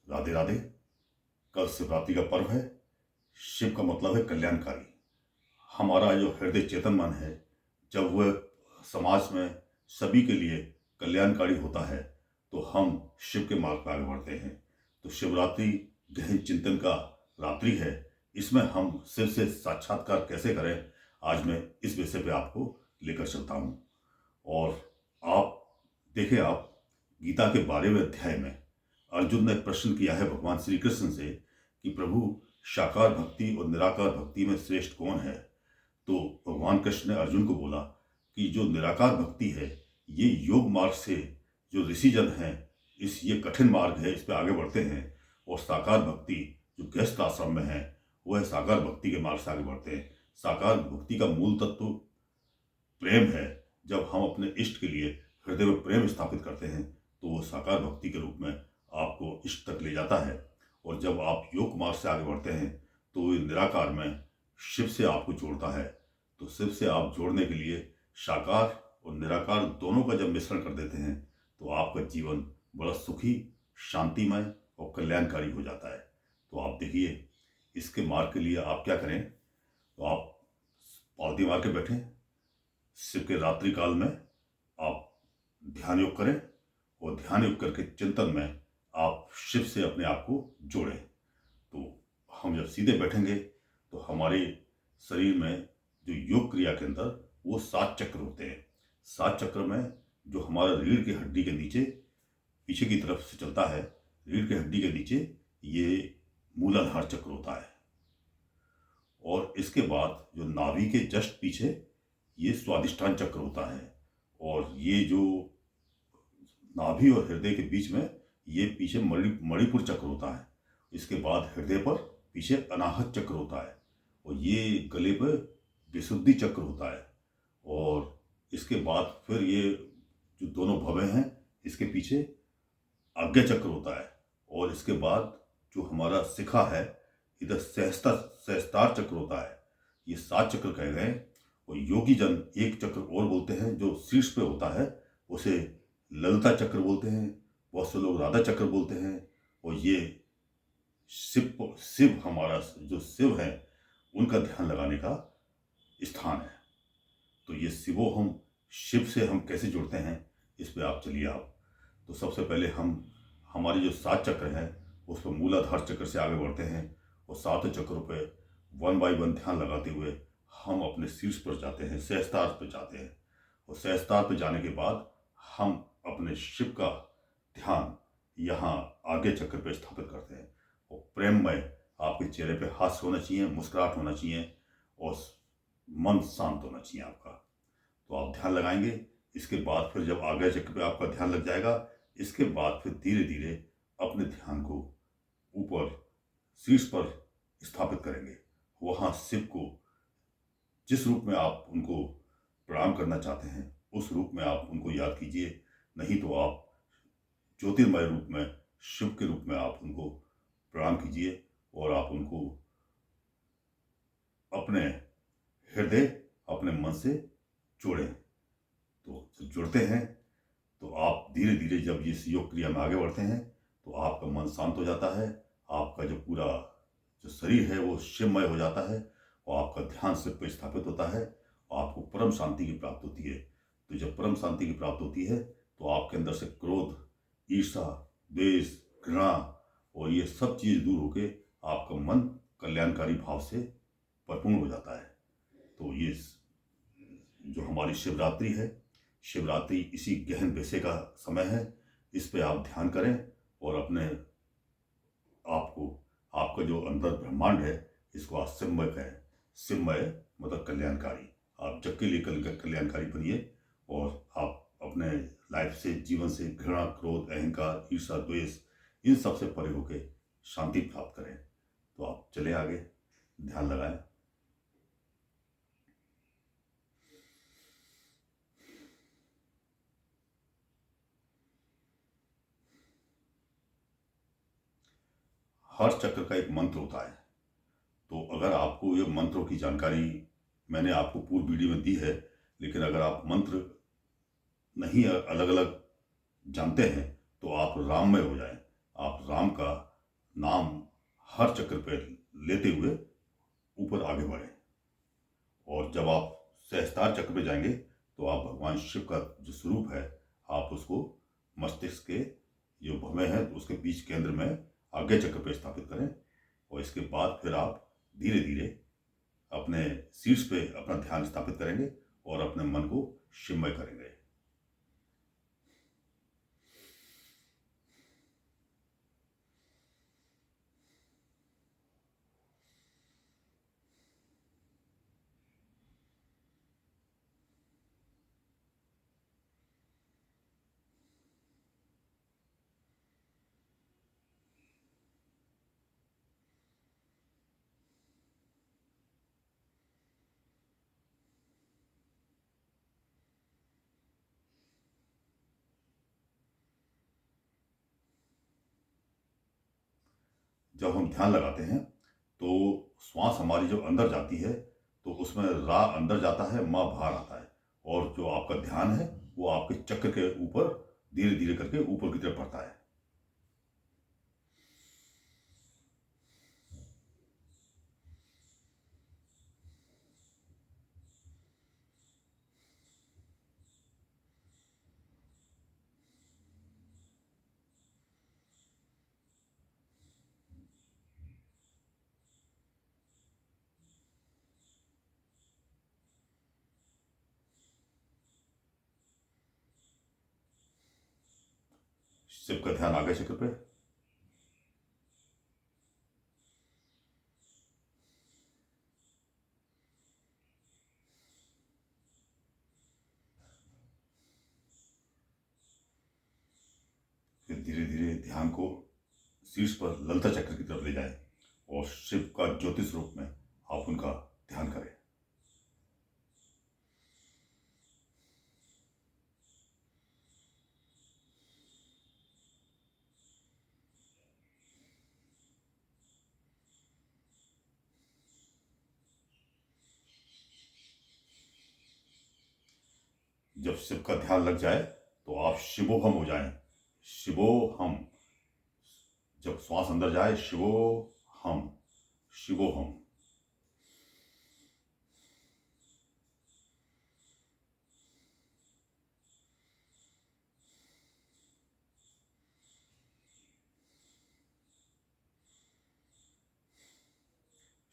राधे राधे। कल शिवरात्रि का पर्व है। शिव का मतलब है कल्याणकारी। हमारा जो हृदय चेतन मन है, जब वह समाज में सभी के लिए कल्याणकारी होता है तो हम शिव के मार्ग पर आगे बढ़ते हैं। तो शिवरात्रि गहन चिंतन का रात्रि है। इसमें हम शिव से साक्षात्कार कैसे करें, आज मैं इस विषय पे आपको लेकर चलता हूँ। और आप देखें, आप गीता के 12वें अध्याय में अर्जुन ने प्रश्न किया है भगवान श्री कृष्ण से कि प्रभु, साकार भक्ति और निराकार भक्ति में श्रेष्ठ कौन है। तो भगवान कृष्ण ने अर्जुन को बोला कि जो निराकार भक्ति है, ये योग मार्ग से जो ऋषिजन हैं, ये कठिन मार्ग है, इस पे आगे बढ़ते हैं। और साकार भक्ति जो गृहस्थ आश्रम में है, वह साकार भक्ति के मार्ग से आगे बढ़ते हैं। साकार भक्ति का मूल तत्व प्रेम है। जब हम अपने इष्ट के लिए हृदय में प्रेम स्थापित करते हैं तो वो साकार भक्ति के रूप में आपको इष्ट तक ले जाता है। और जब आप योग मार्ग से आगे बढ़ते हैं तो ये निराकार में शिव से आपको जोड़ता है। तो शिव से आप जोड़ने के लिए साकार और निराकार दोनों का जब मिश्रण कर देते हैं तो आपका जीवन बड़ा सुखी, शांतिमय और कल्याणकारी हो जाता है। तो आप देखिए, इसके मार्ग के लिए आप क्या करें, तो आप पालती मार के बैठें। शिव के रात्रि काल में आप ध्यान योग करें और ध्यान योग करके चिंतन में आप शिव से अपने आप को जोड़ें। तो हम जब सीधे बैठेंगे तो हमारे शरीर में जो योग क्रिया के अंदर वो 7 चक्र होते हैं। 7 चक्र में जो हमारा रीढ़ की हड्डी के नीचे पीछे की तरफ से चलता है, रीढ़ की हड्डी के नीचे ये मूलाधार चक्र होता है। और इसके बाद जो नाभि के जस्ट पीछे ये स्वादिष्ठान चक्र होता है। और ये जो नाभि और हृदय के बीच में ये पीछे मणिपुर चक्र होता है। इसके बाद हृदय पर पीछे अनाहत चक्र होता है और ये गले पर विशुद्धि चक्र होता है। और इसके बाद फिर ये जो दोनों भवें हैं, इसके पीछे आज्ञा चक्र होता है। और इसके बाद जो हमारा शिखा है, इधर सहस्तार चक्र होता है। ये 7 चक्र कहे गए। और योगी जन एक चक्र और बोलते हैं जो शीर्ष पे होता है, उसे ललिता चक्र बोलते हैं। बहुत से लोग राधा चक्र बोलते हैं। और ये शिव हमारा जो शिव है, उनका ध्यान लगाने का स्थान है। तो ये शिव से हम कैसे जुड़ते हैं, इस पे आप चलिए। आप तो सबसे पहले हम हमारे जो 7 चक्र हैं उस पर मूलाधार चक्र से आगे बढ़ते हैं। और 7 चक्रों पे 1 बाय 1 ध्यान लगाते हुए हम अपने शीर्ष पर जाते हैं, सहस्त्रार पर जाते हैं। और सहस्त्रार पर जाने के बाद हम अपने शिव का ध्यान यहाँ आगे चक्र पे स्थापित करते हैं। और प्रेममय आपके चेहरे पे हास्य होना चाहिए, मुस्कुराहट होना चाहिए और मन शांत होना चाहिए आपका। तो आप ध्यान लगाएंगे। इसके बाद फिर जब आगे चक्र पे आपका ध्यान लग जाएगा, इसके बाद फिर धीरे धीरे अपने ध्यान को ऊपर शीर्ष पर स्थापित करेंगे। वहाँ शिव को जिस रूप में आप उनको प्रणाम करना चाहते हैं, उस रूप में आप उनको याद कीजिए। नहीं तो आप ज्योतिर्मय रूप में, शिव के रूप में आप उनको प्रणाम कीजिए और आप उनको अपने हृदय, अपने मन से जोड़ें। तो जब जुड़ते हैं तो आप धीरे धीरे जब इस योग क्रिया में आगे बढ़ते हैं तो आपका मन शांत हो जाता है। आपका जो पूरा जो शरीर है वो शिवमय हो जाता है और आपका ध्यान शिव पर स्थापित होता है और आपको परम शांति की प्राप्ति होती है। तो जब परम शांति की प्राप्ति होती है तो आपके अंदर से क्रोध, ईर्ष्या, द्वेष, घृणा और ये सब चीज़ दूर होके आपका मन कल्याणकारी भाव से परिपूर्ण हो जाता है। तो ये जो हमारी शिवरात्रि है, शिवरात्रि इसी गहन विषय का समय है। इस पे आप ध्यान करें और अपने आपको, आपका जो अंदर ब्रह्मांड है, इसको आप शिवमय कहें। शिवमय मतलब कल्याणकारी। आप जग के लिए कल्याणकारी बनिए और आप अपने लाइफ से, जीवन से घृणा, क्रोध, अहंकार, ईर्ष्या, द्वेष, इन सब से परे होके शांति प्राप्त करें। तो आप चले आगे, ध्यान लगाएं। हर चक्र का एक मंत्र होता है। तो अगर आपको ये मंत्रों की जानकारी मैंने आपको पूर्व वीडियो में दी है, लेकिन अगर आप मंत्र नहीं अलग अलग जानते हैं तो आप राममय हो जाएं। आप राम का नाम हर चक्र पे लेते हुए ऊपर आगे बढ़े। और जब आप सहस्त्रार चक्र पे जाएंगे तो आप भगवान शिव का जो स्वरूप है आप उसको मस्तिष्क के जो भवें हैं उसके बीच केंद्र में आज्ञा चक्र पे स्थापित करें। और इसके बाद फिर आप धीरे धीरे अपने शीर्ष पे अपना ध्यान स्थापित करेंगे और अपने मन को शिवमय करेंगे। जब हम ध्यान लगाते हैं तो श्वास हमारी जो अंदर जाती है तो उसमें रा अंदर जाता है, माँ बाहर आता है। और जो आपका ध्यान है वो आपके चक्र के ऊपर धीरे धीरे करके ऊपर की तरफ बढ़ता है। शिव का ध्यान आगे चक्र पे, फिर धीरे धीरे ध्यान को शीर्ष पर ललता चक्र की तरफ ले जाएं और शिव का ज्योतिष रूप में आप उनका ध्यान करें। जब शिव का ध्यान लग जाए तो आप शिवोहम हो जाएं। शिवोहम, जब श्वास अंदर जाए शिवोहम, शिवोहम।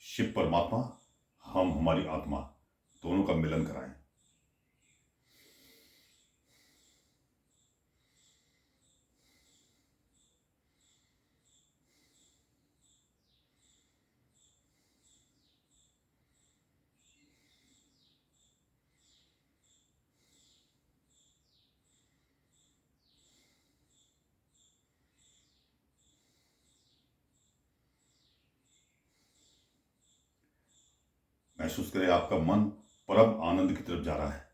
शिव परमात्मा, हम हमारी आत्मा, दोनों का मिलन कराएं। महसूस करें आपका मन परम आनंद की तरफ जा रहा है।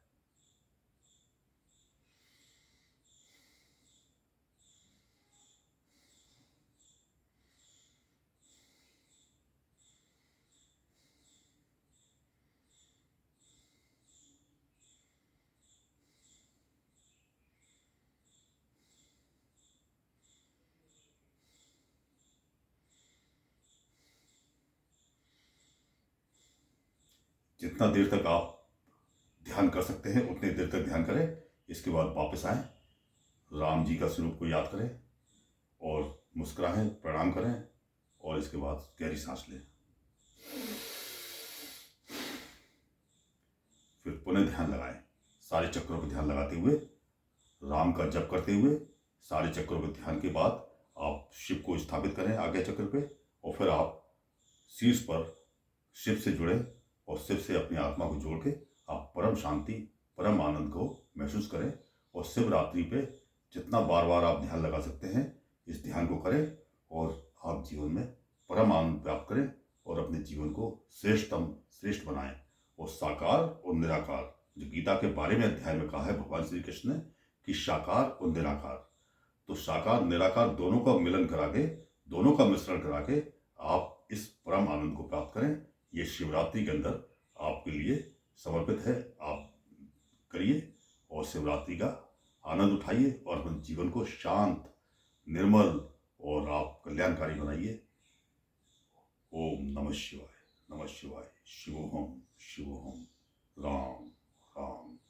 जितना देर तक आप ध्यान कर सकते हैं उतनी देर तक ध्यान करें। इसके बाद वापस आएं, राम जी का स्वरूप को याद करें और मुस्कुराएं, प्रणाम करें और इसके बाद गहरी सांस लें। फिर पुनः ध्यान लगाएं, सारे चक्रों पर ध्यान लगाते हुए, राम का जप करते हुए। सारे चक्रों पर ध्यान के बाद आप शिव को स्थापित करें आज्ञा चक्र पे और फिर आप शीर्ष पर शिव से जुड़े और शिव से अपनी आत्मा को जोड़ के आप परम शांति, परम आनंद को महसूस करें। और शिवरात्रि पे जितना बार बार आप ध्यान लगा सकते हैं इस ध्यान को करें और आप जीवन में परम आनंद प्राप्त करें और अपने जीवन को श्रेष्ठ बनाएं। और साकार और निराकार, जो गीता के बारे में अध्याय में कहा है भगवान श्री कृष्ण ने कि साकार और निराकार, तो साकार निराकार दोनों का मिलन करा के, दोनों का मिश्रण करा के आप इस परम आनंद को प्राप्त करें। ये शिवरात्रि के अंदर आपके लिए समर्पित है, आप करिए और शिवरात्रि का आनंद उठाइए और अपने जीवन को शांत, निर्मल और आप कल्याण कल्याणकारी बनाइए। ओम नमः शिवाय, नमः शिवाय, शिवोहम शिवोहम, राम